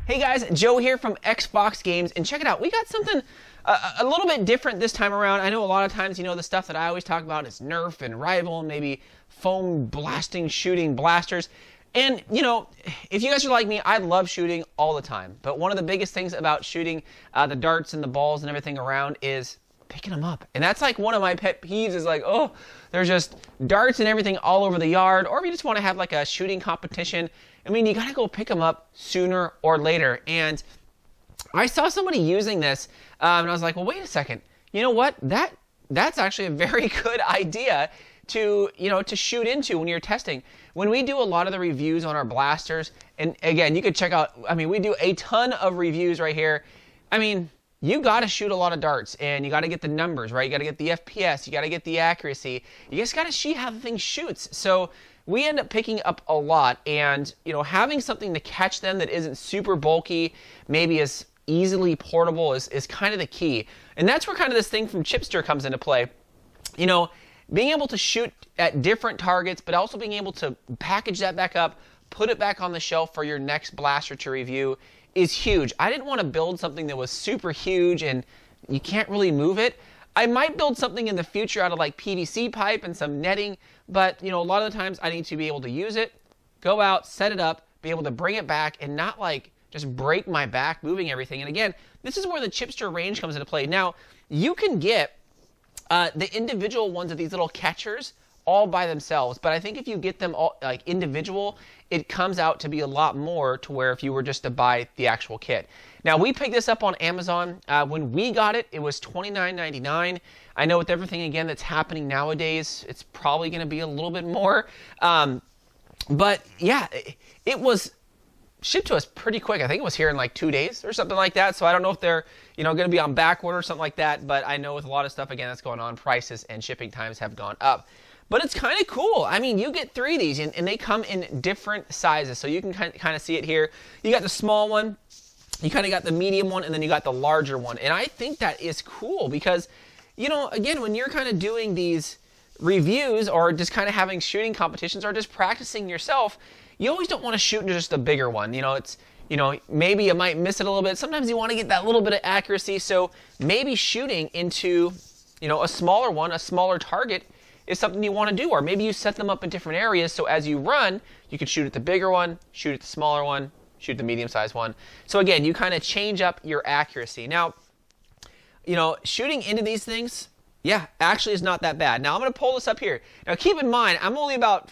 Hey guys, Joe here from XFoxGames, and check it out. We got something a little bit different this time around. I know a lot of times, the stuff that I always talk about is Nerf and Rival and maybe foam blasting, shooting blasters. And, if you guys are like me, I love shooting all the time. But one of the biggest things about shooting the darts and the balls and everything around is picking them up. And that's like one of my pet peeves is like, oh, there's just darts and everything all over the yard. Or if you just want to have like a shooting competition, you got to go pick them up sooner or later. And I saw somebody using this, and I was like, well, wait a second. You know what? That's actually a very good idea to shoot into when you're testing. When we do a lot of the reviews on our blasters, and again, you could check out, we do a ton of reviews right here. You got to shoot a lot of darts, and you got to get the numbers, right? You got to get the FPS, you got to get the accuracy. You just got to see how the thing shoots. So we end up picking up a lot, and having something to catch them that isn't super bulky, maybe is easily portable is kind of the key. And that's where kind of this thing from Chipster comes into play. Being able to shoot at different targets, but also being able to package that back up, put it back on the shelf for your next blaster to review is huge. I didn't want to build something that was super huge and you can't really move it. I might build something in the future out of like PVC pipe and some netting, but a lot of the times I need to be able to use it, go out, set it up, be able to bring it back and not like just break my back moving everything. And again, this is where the Chipster Range comes into play. Now, you can get the individual ones of these little catchers all by themselves, but I think if you get them all like individual, it comes out to be a lot more to where if you were just to buy the actual kit. Now, we picked this up on Amazon. When we got it, it was $29.99. I know with everything, again, that's happening nowadays, it's probably going to be a little bit more. But yeah, it was shipped to us pretty quick. I think it was here in like 2 days or something like that. So I don't know if they're, going to be on back order or something like that. But I know with a lot of stuff, again, that's going on, prices and shipping times have gone up. But it's kind of cool. You get 3 of these, and they come in different sizes. So you can kind of see it here. You got the small one, you kind of got the medium one, and then you got the larger one. And I think that is cool because, again, when you're kind of doing these reviews or just kind of having shooting competitions or just practicing yourself, you always don't want to shoot into just a bigger one. Maybe you might miss it a little bit. Sometimes you want to get that little bit of accuracy. So maybe shooting into, a smaller one, a smaller target, is something you want to do. Or maybe you set them up in different areas so as you run, you can shoot at the bigger one, shoot at the smaller one, shoot the medium-sized one. So again, you kind of change up your accuracy. Now, shooting into these things, yeah, actually is not that bad. Now, I'm going to pull this up here. Now, keep in mind, I'm only about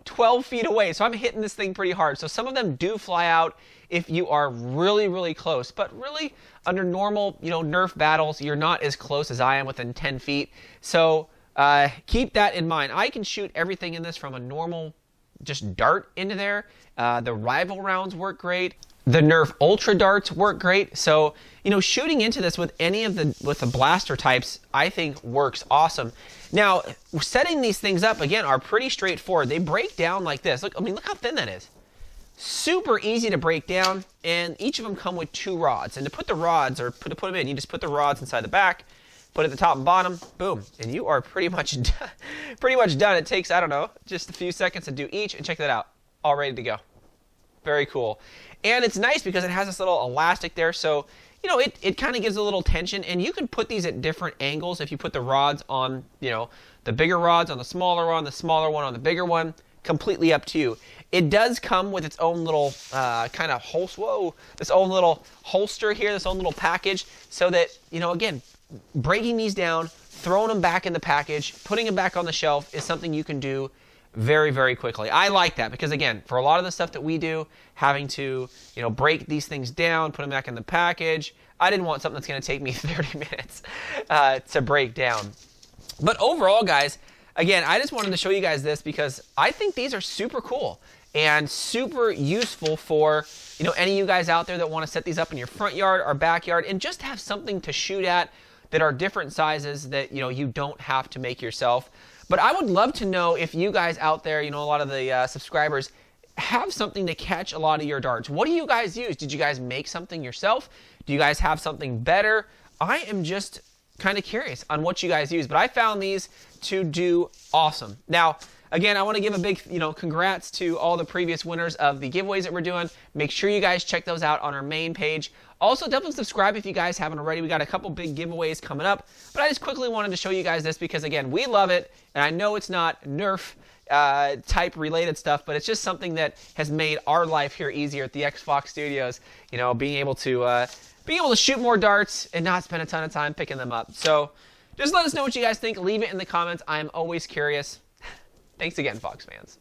12 feet away, so I'm hitting this thing pretty hard. So some of them do fly out if you are really, really close. But really, under normal, Nerf battles, you're not as close as I am within 10 feet. So keep that in mind. I can shoot everything in this from a normal just dart into there. The Rival rounds work great. The Nerf Ultra darts work great. So, shooting into this with any of the blaster types, I think works awesome. Now, setting these things up, again, are pretty straightforward. They break down like this. Look how thin that is. Super easy to break down, and each of them come with 2 rods. And to put the rods, or to put them in, you just put the rods inside the back, put it at the top and bottom, boom, and you are pretty much done. It takes, I don't know, just a few seconds to do each, and check that out, all ready to go. Very cool. And it's nice because it has this little elastic there, so it kind of gives a little tension, and you can put these at different angles. If you put the rods on, the bigger rods on the smaller one on the bigger one, completely up to you. It does come with its own little kind of this own little holster here, this own little package, so that, again, breaking these down, throwing them back in the package, putting them back on the shelf is something you can do very, very quickly. I like that because, again, for a lot of the stuff that we do, having to, break these things down, put them back in the package, I didn't want something that's going to take me 30 minutes to break down. But overall, guys, again, I just wanted to show you guys this because I think these are super cool and super useful for, any of you guys out there that want to set these up in your front yard or backyard and just have something to shoot at that are different sizes that, you don't have to make yourself. But I would love to know if you guys out there, a lot of the subscribers, have something to catch a lot of your darts. What do you guys use? Did you guys make something yourself? Do you guys have something better? I am just kind of curious on what you guys use, but I found these to do awesome. Now, Again, I want to give a big, congrats to all the previous winners of the giveaways that we're doing. Make sure you guys check those out on our main page. Also, definitely subscribe if you guys haven't already. We got a couple big giveaways coming up. But I just quickly wanted to show you guys this because, again, we love it. And I know it's not Nerf type related stuff, but it's just something that has made our life here easier at the XFox Studios. Being able to shoot more darts and not spend a ton of time picking them up. So just let us know what you guys think. Leave it in the comments. I'm always curious. Thanks again, Fox fans.